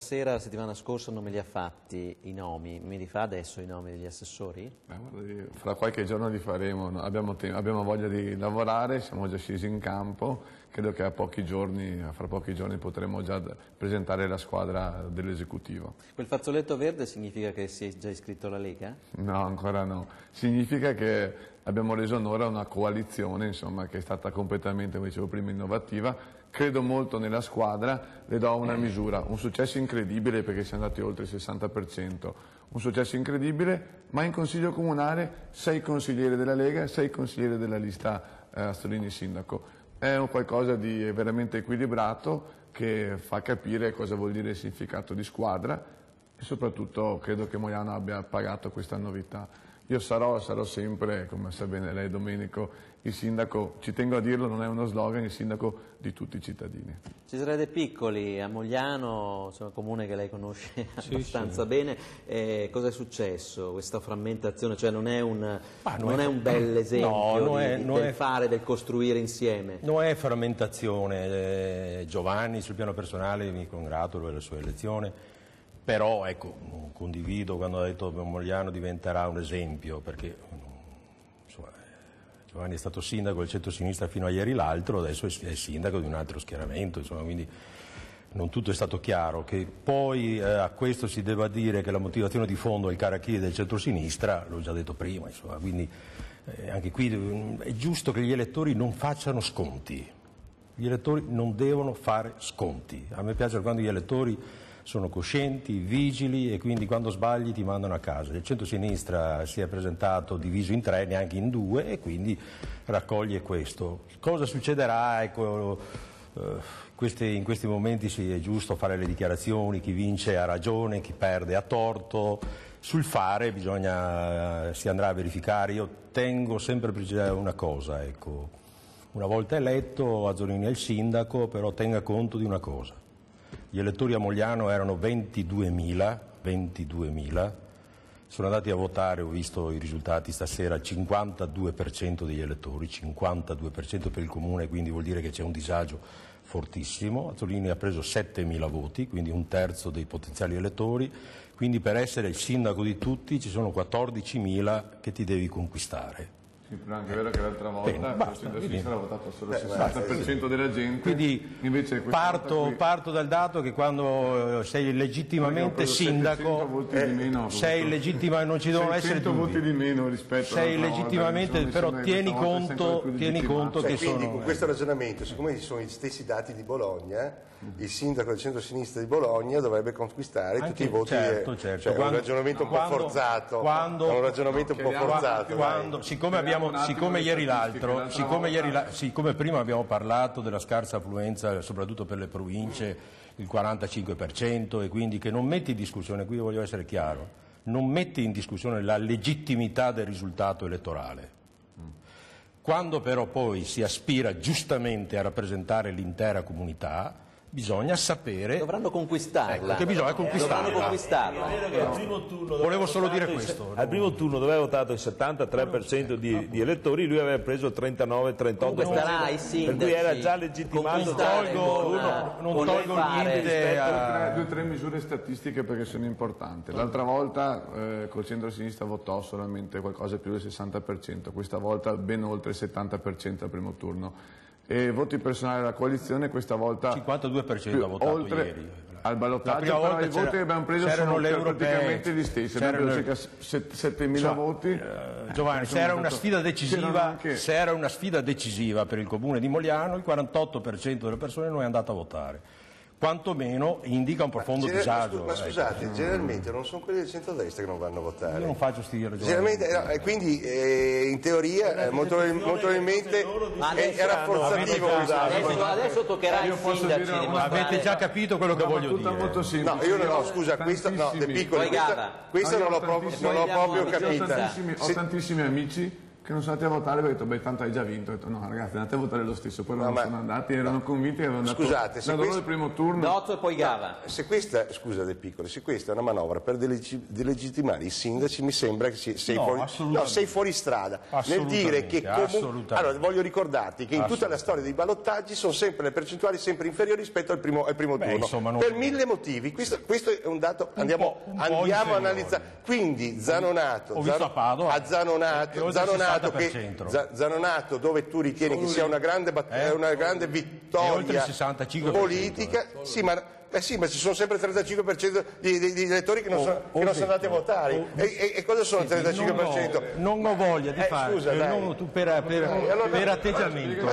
Sera, la settimana scorsa non me li ha fatti i nomi, me li fa adesso i nomi degli assessori? Fra qualche giorno li faremo, no? Abbiamo voglia di lavorare, siamo già scesi in campo, credo che fra pochi giorni potremo già presentare la squadra dell'esecutivo. Quel fazzoletto verde significa che si è già iscritto alla Lega? No, ancora no, significa che abbiamo reso onore a una coalizione, insomma, che è stata completamente, come dicevo prima, innovativa. Credo molto nella squadra, le do una misura, un successo incredibile perché siamo andati oltre il 60%, un successo incredibile, ma in Consiglio Comunale 6 consiglieri della Lega, 6 consiglieri della lista Astolini Sindaco. È un qualcosa di veramente equilibrato che fa capire cosa vuol dire il significato di squadra e soprattutto credo che Mogliano abbia pagato questa novità. Io sarò sempre, come sa bene lei Domenico, il sindaco, ci tengo a dirlo, non è uno slogan, il sindaco di tutti i cittadini. Cesare De Piccoli, a Mogliano, insomma, comune che lei conosce abbastanza bene, cosa è successo? Questa frammentazione, cioè non è un bel esempio del fare, del costruire insieme? Non è frammentazione, Giovanni sul piano personale mi congratulo della sua elezione. Però ecco, condivido quando ha detto che Mogliano diventerà un esempio, perché insomma, Giovanni è stato sindaco del centro-sinistra fino a ieri l'altro, adesso è sindaco di un altro schieramento, insomma, quindi non tutto è stato chiaro. Che poi a questo si debba dire che la motivazione di fondo è il Caracchiri del centro-sinistra, l'ho già detto prima, insomma, quindi anche qui è giusto che gli elettori non facciano sconti, gli elettori non devono fare sconti. A me piace quando gli elettori sono coscienti, vigili e quindi quando sbagli ti mandano a casa. Il centro-sinistra si è presentato diviso in 3, neanche in 2 e quindi raccoglie questo. Cosa succederà? Ecco, in questi momenti è giusto fare le dichiarazioni, chi vince ha ragione, chi perde ha torto. Sul fare si andrà a verificare. Io tengo sempre a precisare una cosa, ecco. Una volta eletto Azzolini è il sindaco, però tenga conto di una cosa. Gli elettori a Mogliano erano 22.000, sono andati a votare, ho visto i risultati stasera, il 52% degli elettori, 52% per il comune, quindi vuol dire che c'è un disagio fortissimo. Azzolini ha preso 7.000 voti, quindi un terzo dei potenziali elettori, quindi per essere il sindaco di tutti ci sono 14.000 che ti devi conquistare. Sì, però è anche vero che l'altra volta il centro-sinistra ha votato solo il 60% della gente. Quindi invece parto dal dato che quando sei legittimamente sindaco, sei legittimamente, non ci devono essere dubbi. voti di meno rispetto sei legittimamente, però tieni conto che sono. Quindi con questo ragionamento, siccome ci sono gli stessi dati di Bologna, il sindaco del centro-sinistra di Bologna dovrebbe conquistare tutti i voti. Certo. Cioè, è un ragionamento un po' forzato. Siccome prima abbiamo parlato della scarsa affluenza, soprattutto per le province, il 45%, e quindi che non metti in discussione, qui voglio essere chiaro, non metti in discussione la legittimità del risultato elettorale. Quando però poi si aspira giustamente a rappresentare l'intera comunità, bisogna sapere. Dovranno conquistarla. Che bisogna conquistarla. Dovranno conquistarla. Volevo solo dire questo. Al primo turno dove aveva votato il 73% di elettori, lui aveva preso il 39-38%. Per cui era già legittimato. Non tolgo niente. 2 o 3 misure statistiche perché sono importanti. L'altra volta col centro-sinistra votò solamente qualcosa più del 60%, questa volta ben oltre il 70% al primo turno. E voti personali della coalizione questa volta 52% ha votato oltre ieri al ballottaggio, però i voti che abbiamo preso sono praticamente gli stessi, abbiamo preso circa 7.000 voti. Giovanni, se era una sfida decisiva per il comune di Mogliano, il 48% delle persone non è andato a votare. Quantomeno indica un profondo disagio. Ma scusate, generalmente non sono quelli del centrodestra che non vanno a votare. Io non faccio sti ragionamenti. Quindi in teoria molto probabilmente è rafforzativo. Adesso toccherà ai sindaci. Avete già capito quello che voglio dire? Molto semplice. No, io no, scusa, questa non l'ho proprio capita. Ho tantissimi amici che non sono andati a votare, ho detto beh tanto hai già vinto, ho detto no ragazzi andate a votare lo stesso, poi non sono andati, erano convinti che avevano dato il primo turno. Dotto e poi Gava. Se questa, scusa De Piccoli, se questa è una manovra per delegittimare i sindaci, mi sembra che sei fuori strada nel dire che comunque, allora voglio ricordarti che in tutta la storia dei ballottaggi sono sempre le percentuali sempre inferiori rispetto al primo turno, insomma, per 1000 motivi, questo è un dato, andiamo a analizzare, quindi Zanonato Zanonato dove tu ritieni che sia una grande vittoria politica, sì, ma ci sono sempre il 35% di elettori che non sono andati a votare. E cosa sono il 35%? Non ho voglia di fare, per atteggiamento.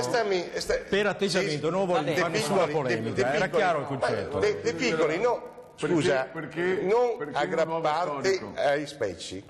Per atteggiamento, non ho voglia di fare nessuna polemica, era chiaro il concetto. De Piccoli, no, scusa, non aggrapparti ai specchi.